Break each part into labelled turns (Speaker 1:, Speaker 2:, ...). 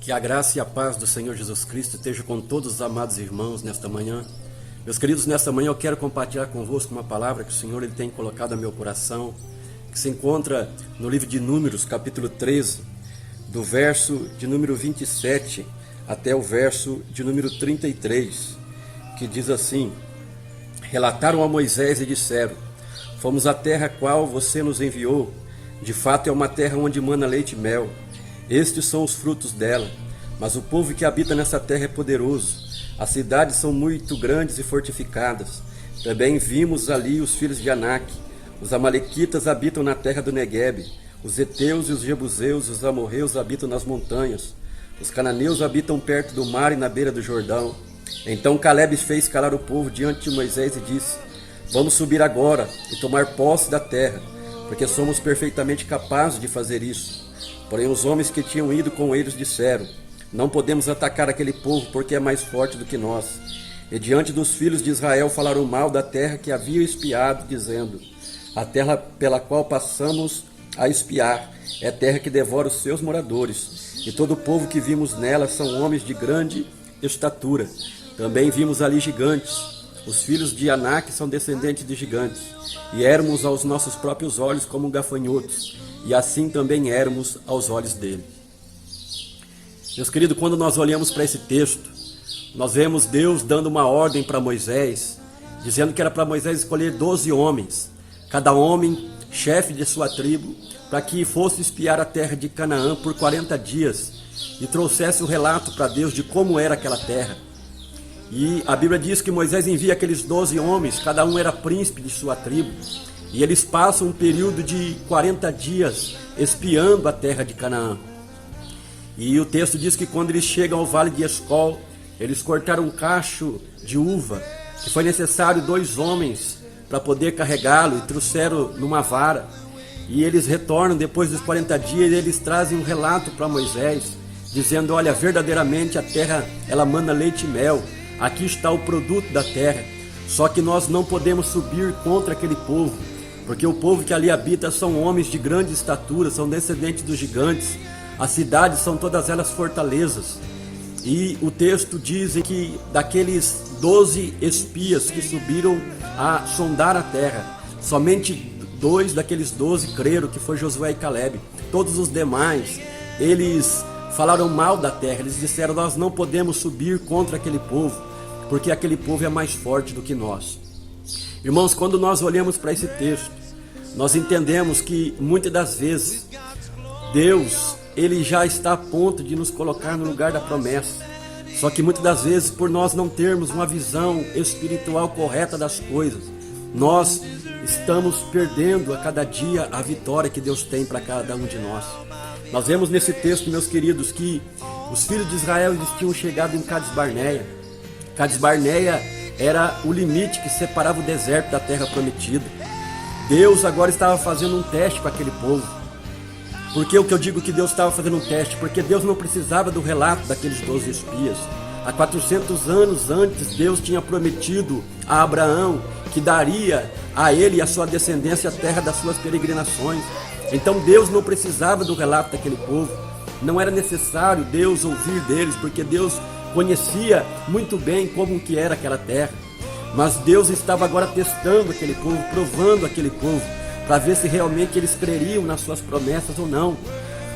Speaker 1: Que a graça e a paz do Senhor Jesus Cristo esteja com todos os amados irmãos nesta manhã. Meus queridos, nesta manhã eu quero compartilhar convosco uma palavra que o Senhor ele tem colocado no meu coração, que se encontra no livro de Números, capítulo 13, do verso de número 27 até o verso de número 33, que diz assim: Relataram a Moisés e disseram: Fomos à terra a qual você nos enviou. De fato é uma terra onde mana leite e mel. Estes são os frutos dela, mas o povo que habita nessa terra é poderoso. As cidades são muito grandes e fortificadas. Também vimos ali os filhos de Anak. Os amalequitas habitam na terra do Neguebe. Os heteus e os jebuseus e os amorreus habitam nas montanhas. Os cananeus habitam perto do mar e na beira do Jordão. Então Caleb fez calar o povo diante de Moisés e disse: Vamos subir agora e tomar posse da terra, porque somos perfeitamente capazes de fazer isso. Porém os homens que tinham ido com eles disseram: Não podemos atacar aquele povo, porque é mais forte do que nós. E diante dos filhos de Israel falaram mal da terra que haviam espiado, dizendo: A terra pela qual passamos a espiar é terra que devora os seus moradores, e todo o povo que vimos nela são homens de grande estatura. Também vimos ali gigantes. Os filhos de Anak são descendentes de gigantes, e éramos aos nossos próprios olhos como gafanhotos, e assim também éramos aos olhos dele. Meus queridos, quando nós olhamos para esse texto, nós vemos Deus dando uma ordem para Moisés, dizendo que era para Moisés escolher 12 homens, cada homem chefe de sua tribo, para que fosse espiar a terra de Canaã por 40 dias e trouxesse o relato para Deus de como era aquela terra. E a Bíblia diz que Moisés envia aqueles 12 homens, cada um era príncipe de sua tribo, e eles passam um período de 40 dias espiando a terra de Canaã. E o texto diz que quando eles chegam ao vale de Escol, eles cortaram um cacho de uva, que foi necessário 2 homens para poder carregá-lo, e trouxeram numa vara. E eles retornam depois dos 40 dias e eles trazem um relato para Moisés, dizendo: Olha, verdadeiramente a terra ela mana leite e mel, aqui está o produto da terra, só que nós não podemos subir contra aquele povo, porque o povo que ali habita são homens de grande estatura, são descendentes dos gigantes, as cidades são todas elas fortalezas. E o texto diz que daqueles 12 espias que subiram a sondar a terra, somente 2 daqueles 12 creram, que foi Josué e Caleb. Todos os demais, eles falaram mal da terra, eles disseram: Nós não podemos subir contra aquele povo, porque aquele povo é mais forte do que nós. Irmãos, quando nós olhamos para esse texto, nós entendemos que muitas das vezes Deus ele já está a ponto de nos colocar no lugar da promessa. Só que muitas das vezes, por nós não termos uma visão espiritual correta das coisas, nós estamos perdendo a cada dia a vitória que Deus tem para cada um de nós. Nós vemos nesse texto, meus queridos, que os filhos de Israel eles tinham chegado em Cades Barneia. Cades Barneia era o limite que separava o deserto da terra prometida. Deus agora estava fazendo um teste para aquele povo. Por que o que eu digo que Deus estava fazendo um teste? Porque Deus não precisava do relato daqueles 12 espias. Há 400 anos antes, Deus tinha prometido a Abraão que daria a ele e a sua descendência a terra das suas peregrinações. Então Deus não precisava do relato daquele povo. Não era necessário Deus ouvir deles, porque Deus conhecia muito bem como que era aquela terra. Mas Deus estava agora testando aquele povo, provando aquele povo, para ver se realmente eles creriam nas suas promessas ou não.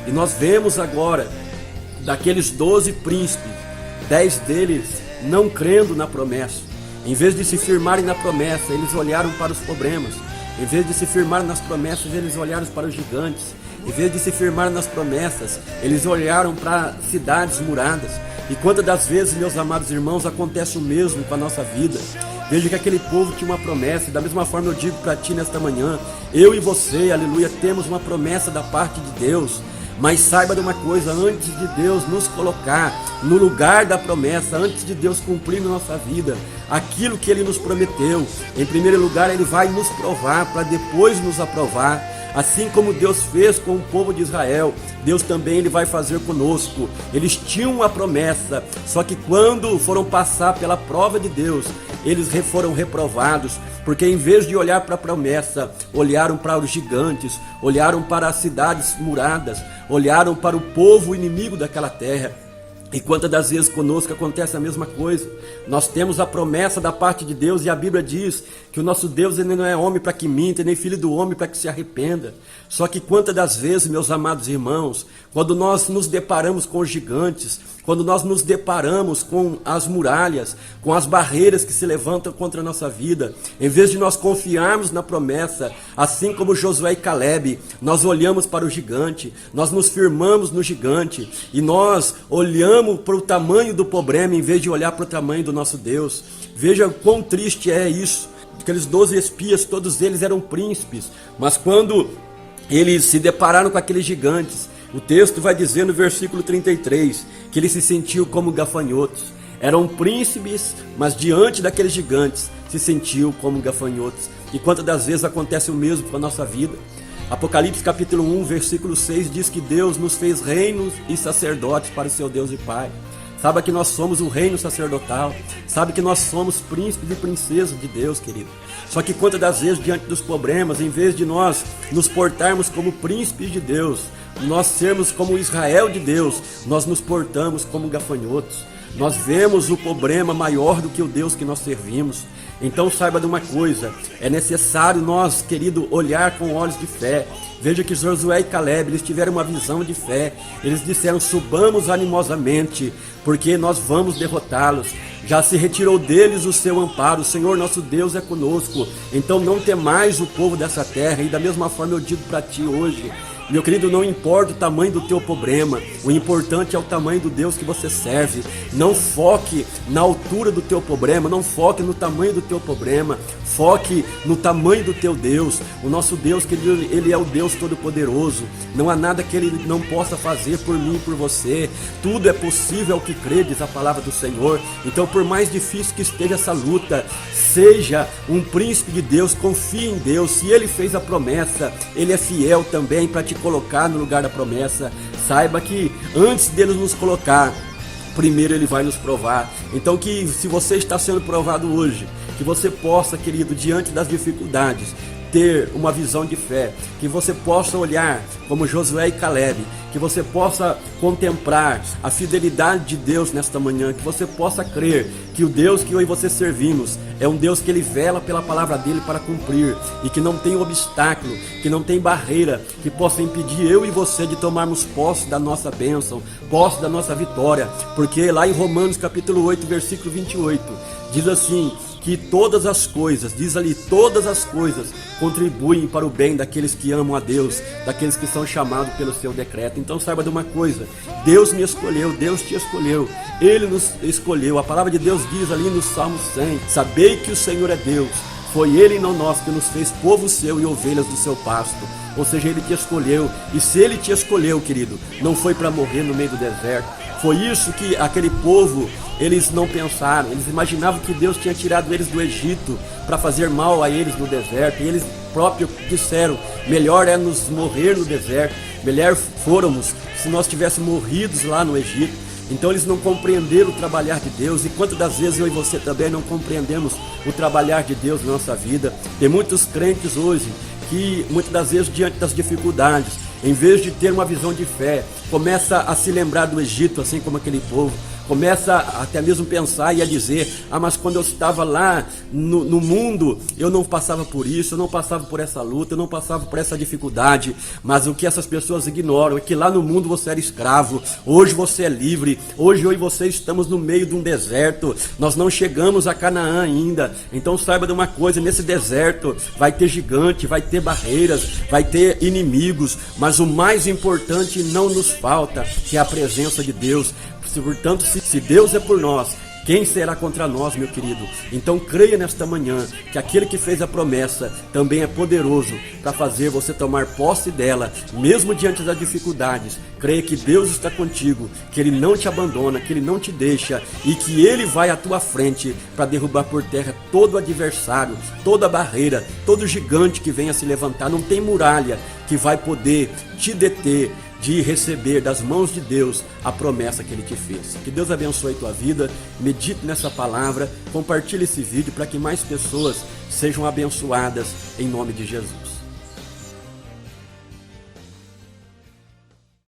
Speaker 1: E nós vemos agora, daqueles 12 príncipes, 10 deles não crendo na promessa. Em vez de se firmarem na promessa, eles olharam para os problemas. Em vez de se firmar nas promessas, eles olharam para os gigantes. Em vez de se firmar nas promessas, eles olharam para cidades muradas. E quantas das vezes, meus amados irmãos, acontece o mesmo com a nossa vida? Veja que aquele povo tinha uma promessa, e da mesma forma eu digo para ti nesta manhã, eu e você, aleluia, temos uma promessa da parte de Deus. Mas saiba de uma coisa, antes de Deus nos colocar no lugar da promessa, antes de Deus cumprir na nossa vida aquilo que Ele nos prometeu, em primeiro lugar Ele vai nos provar para depois nos aprovar. Assim como Deus fez com o povo de Israel, Deus também Ele vai fazer conosco. Eles tinham uma promessa, só que quando foram passar pela prova de Deus, eles foram reprovados, porque em vez de olhar para a promessa, olharam para os gigantes, olharam para as cidades muradas, olharam para o povo inimigo daquela terra. E quantas das vezes conosco acontece a mesma coisa? Nós temos a promessa da parte de Deus e a Bíblia diz que o nosso Deus ele não é homem para que minta, nem filho do homem para que se arrependa. Só que quantas das vezes, meus amados irmãos, quando nós nos deparamos com os gigantes, quando nós nos deparamos com as muralhas, com as barreiras que se levantam contra a nossa vida, em vez de nós confiarmos na promessa, assim como Josué e Caleb, nós olhamos para o gigante, nós nos firmamos no gigante e nós olhamos para o tamanho do problema em vez de olhar para o tamanho do nosso Deus. Veja quão triste é isso. Aqueles 12 espias, todos eles eram príncipes, mas quando eles se depararam com aqueles gigantes, o texto vai dizer no versículo 33 que eles se sentiam como gafanhotos. Eram príncipes, mas diante daqueles gigantes se sentiam como gafanhotos. E quantas das vezes acontece o mesmo com a nossa vida? Apocalipse capítulo 1, versículo 6 diz que Deus nos fez reinos e sacerdotes para o seu Deus e Pai. Sabe que nós somos o reino sacerdotal. Sabe que nós somos príncipes e princesas de Deus, querido. Só que quantas das vezes diante dos problemas, em vez de nós nos portarmos como príncipes de Deus, nós sermos como Israel de Deus, nós nos portamos como gafanhotos. Nós vemos o problema maior do que o Deus que nós servimos. Então saiba de uma coisa, é necessário nós, querido, olhar com olhos de fé. Veja que Josué e Caleb, eles tiveram uma visão de fé. Eles disseram, subamos animosamente, porque nós vamos derrotá-los. Já se retirou deles o seu amparo, o Senhor nosso Deus é conosco. Então não temais o povo dessa terra. E da mesma forma eu digo para ti hoje, meu querido, não importa o tamanho do teu problema, o importante é o tamanho do Deus que você serve. Não foque na altura do teu problema, não foque no tamanho do teu problema, foque no tamanho do teu Deus. O nosso Deus, que ele é o Deus Todo-Poderoso, não há nada que ele não possa fazer por mim e por você. Tudo é possível ao que crê, diz a palavra do Senhor. Então, por mais difícil que esteja essa luta, seja um príncipe de Deus, confie em Deus. Se ele fez a promessa, ele é fiel também para te colocar no lugar da promessa. Saiba que antes dele nos colocar, primeiro ele vai nos provar. Então que se você está sendo provado hoje, que você possa, querido, diante das dificuldades, ter uma visão de fé, que você possa olhar como Josué e Caleb, que você possa contemplar a fidelidade de Deus nesta manhã, que você possa crer que o Deus que eu e você servimos é um Deus que ele vela pela palavra dele para cumprir e que não tem obstáculo, que não tem barreira que possa impedir eu e você de tomarmos posse da nossa bênção, posse da nossa vitória, porque lá em Romanos capítulo 8, versículo 28, diz assim, que todas as coisas, diz ali, todas as coisas contribuem para o bem daqueles que amam a Deus, daqueles que são chamados pelo seu decreto. Então saiba de uma coisa, Deus me escolheu, Deus te escolheu, Ele nos escolheu. A palavra de Deus diz ali no Salmo 100, sabei que o Senhor é Deus, foi Ele e não nós que nos fez povo seu e ovelhas do seu pasto. Ou seja, Ele te escolheu, e se Ele te escolheu, querido, não foi para morrer no meio do deserto. Foi isso que aquele povo, eles não pensaram. Eles imaginavam que Deus tinha tirado eles do Egito para fazer mal a eles no deserto. E eles próprios disseram, melhor é nos morrer no deserto, melhor fôramos se nós tivéssemos morridos lá no Egito. Então eles não compreenderam o trabalhar de Deus. E quantas das vezes eu e você também não compreendemos o trabalhar de Deus na nossa vida. Tem muitos crentes hoje que muitas das vezes diante das dificuldades, em vez de ter uma visão de fé, começa a se lembrar do Egito, assim como aquele povo. Começa até mesmo pensar e a dizer, mas quando eu estava lá no mundo, eu não passava por isso, eu não passava por essa luta, eu não passava por essa dificuldade. Mas o que essas pessoas ignoram é que lá no mundo você era escravo, hoje você é livre, hoje eu e você estamos no meio de um deserto, nós não chegamos a Canaã ainda. Então saiba de uma coisa, nesse deserto vai ter gigante, vai ter barreiras, vai ter inimigos, mas o mais importante não nos falta, que é a presença de Deus. Portanto, se Deus é por nós, quem será contra nós, meu querido? Então creia nesta manhã que aquele que fez a promessa também é poderoso para fazer você tomar posse dela, mesmo diante das dificuldades. Creia que Deus está contigo, que Ele não te abandona, que Ele não te deixa e que Ele vai à tua frente para derrubar por terra todo adversário, toda barreira, todo gigante que venha se levantar. Não tem muralha que vai poder te deter de receber das mãos de Deus a promessa que Ele te fez. Que Deus abençoe tua vida, medite nessa palavra, compartilhe esse vídeo para que mais pessoas sejam abençoadas em nome de Jesus.